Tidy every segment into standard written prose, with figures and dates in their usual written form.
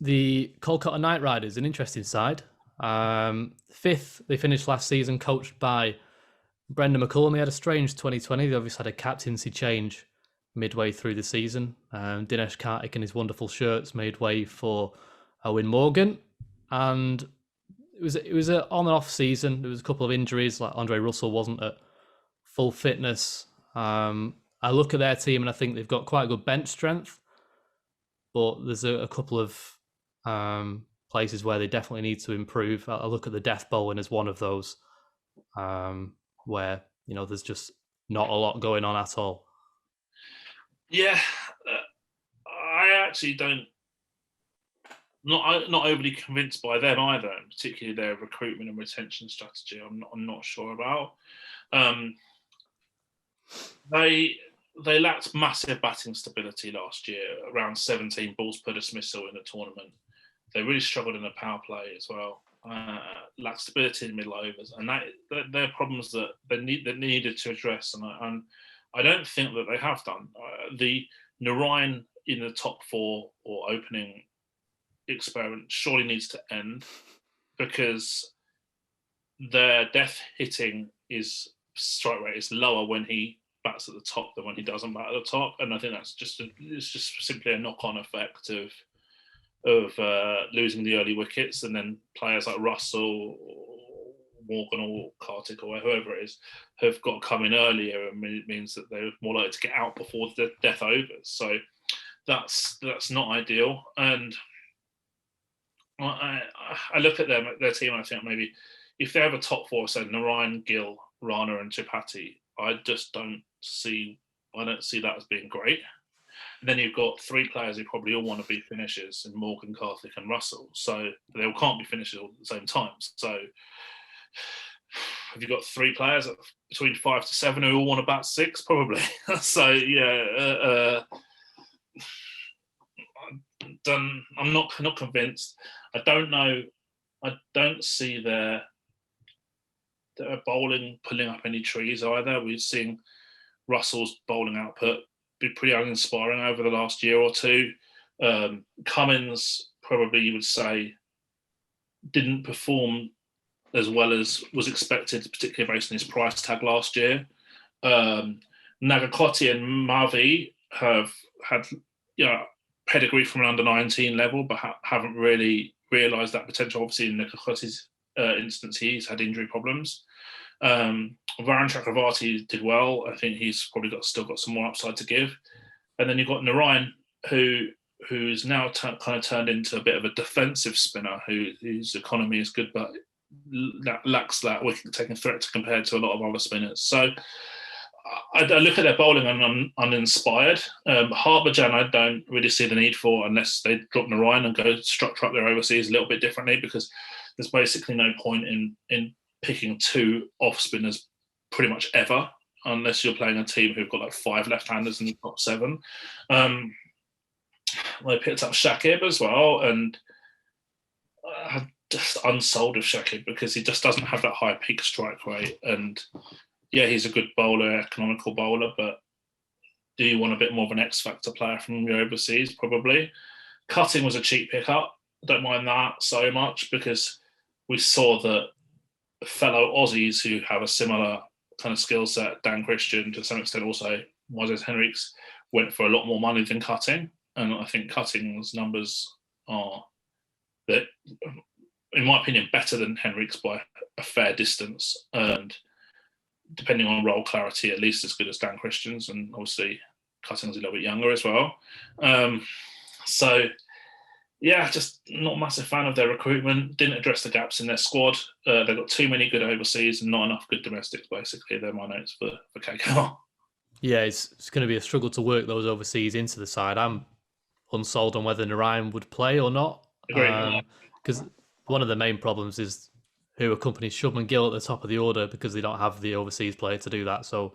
the Kolkata Knight Riders, an interesting side. Fifth, they finished last season, coached by Brendan McCullum. He had a strange 2020. They obviously had a captaincy change midway through the season. Dinesh Karthik and his wonderful shirts made way for Owen Morgan. And it was an on and off season. There was a couple of injuries, like Andre Russell wasn't at full fitness. I look at their team and I think they've got quite good bench strength, but there's a couple of places where they definitely need to improve. I look at the death bowling as one of those, where there's just not a lot going on at all. Yeah, I actually don't. Not overly convinced by them either, and particularly their recruitment and retention strategy. I'm not sure about. They lacked massive batting stability last year, around 17 balls per dismissal in the tournament. They really struggled in the power play as well. Lacked stability in middle overs, and they're problems that needed to address. And I don't think that they have done. The Narayan in the top four or opening experiment surely needs to end, because their death hitting strike rate is lower when he bats at the top than when he doesn't bat at the top, and I think that's just simply a knock-on effect of losing the early wickets, and then players like Russell or Morgan or Karthik or whoever it is have got to come in earlier, and it means that they're more likely to get out before the death overs. So that's not ideal. And I look at their team and I think maybe if they have a top four, so Narayan, Gill, Rana and Tripathi, I don't see that as being great. And then you've got three players who probably all want to be finishers, in Morgan, Karthik and Russell. So they all can't be finishers all at the same time. So have you got three players between 5 to 7 who all want to bat 6? Probably. So yeah, I'm not convinced. I don't know. I don't see their bowling pulling up any trees either. We've seen Russell's bowling output be pretty uninspiring over the last year or two. Cummins, probably you would say, didn't perform as well as was expected, particularly based on his price tag last year. Nagakotti and Mavi have had pedigree from an under-19 level, but haven't really realised that potential. Obviously, in Nagakotti's instance, he's had injury problems. Varun Chakravarti did well. I think he's probably still got some more upside to give. And then you've got Narayan, who's now kind of turned into a bit of a defensive spinner, whose economy is good, but lacks that wicket-taking threat compared to a lot of other spinners. So I look at their bowling and I'm uninspired. Harbhajan, I don't really see the need for, unless they drop Narayan and go structure up their overseas a little bit differently, because there's basically no point in picking two off spinners pretty much ever, unless you're playing a team who've got like 5 left-handers in the top 7. They picked up Shakib as well, and I'm just unsold of Shakib because he just doesn't have that high peak strike rate. And yeah, he's a good bowler, economical bowler, but do you want a bit more of an X-factor player from your overseas? Probably. Cutting was a cheap pickup. I don't mind that so much, because we saw that fellow Aussies who have a similar kind of skill set, Dan Christian, to some extent also Moises Henriques, went for a lot more money than Cutting. And I think Cutting's numbers are, that, in my opinion, better than Henriques by a fair distance. And depending on role clarity, at least as good as Dan Christian's. And obviously Cutting's a little bit younger as well. So yeah, just not a massive fan of their recruitment. Didn't address the gaps in their squad. They've got too many good overseas and not enough good domestics, basically. They're my notes for KKR. Yeah, it's going to be a struggle to work those overseas into the side. I'm unsold on whether Narayan would play or not. Because one of the main problems is who accompanies Shubman Gill at the top of the order, because they don't have the overseas player to do that. So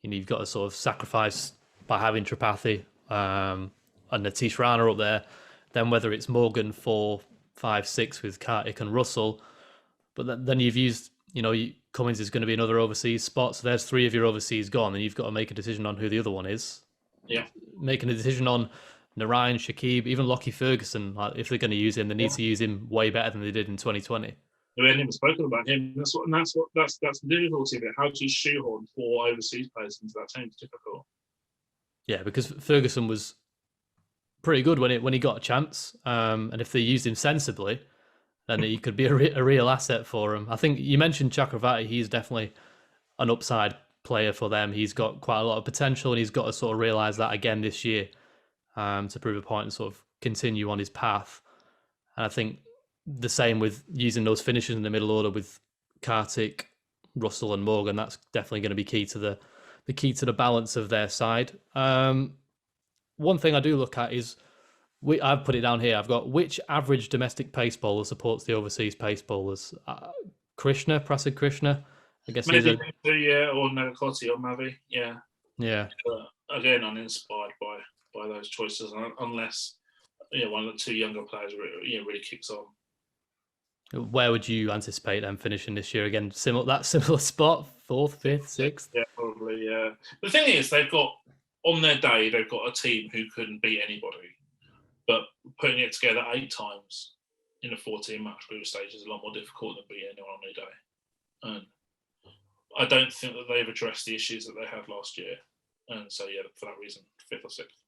you've got to sort of sacrifice by having Tripathi and Nitish Rana up there. Then whether it's Morgan 4, 5, 6 with Karthik and Russell. But then you've used, Cummins is going to be another overseas spot. So there's 3 of your overseas gone, and you've got to make a decision on who the other one is. Yeah. Making a decision on Narayan, Shakib, even Lockie Ferguson. Like, if they're going to use him, they need to use him way better than they did in 2020. We hadn't even spoken about him. That's the difficulty of it. How to shoehorn 4 overseas players into that team is difficult. Yeah, because Ferguson was pretty good when he got a chance, and if they used him sensibly, then he could be a real asset for them. I think you mentioned Chakravarti. He's definitely an upside player for them. He's got quite a lot of potential, and he's got to sort of realise that again this year to prove a point and sort of continue on his path. And I think the same with using those finishers in the middle order with Kartik, Russell, and Morgan. That's definitely going to be key to the balance of their side. One thing I do look at is I've put it down here. I've got which average domestic pace bowler supports the overseas pace bowlers. Prasid Krishna. I guess maybe or Nagakotti or Mavi. Yeah. Again, uninspired by those choices, unless one of the 2 younger players really kicks on. Where would you anticipate them finishing this year? Again, similar spot, 4th, 5th, 6th? Yeah, probably, yeah. The thing is, on their day, they've got a team who couldn't beat anybody. But putting it together 8 times in a 14-match group stage is a lot more difficult than beating anyone on their day. And I don't think that they've addressed the issues that they had last year. And so, yeah, for that reason, 5th or 6th.